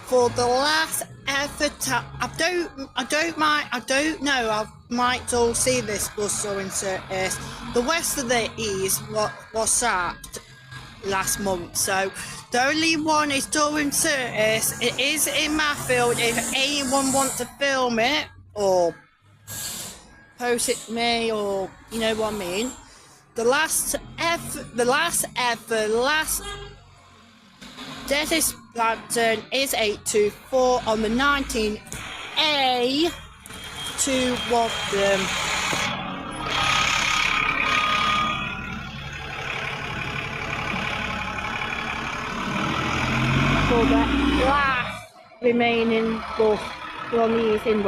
for the last ever time. I don't know. I might all see this bus going to the rest of the E's was sacked last month, so the only one is doing service. It is in my field. If anyone wants to film it or post it to me, or you know what I mean. The last deadest plaxton is 824 on the 19A to Withdrawn. For the last remaining bus from these in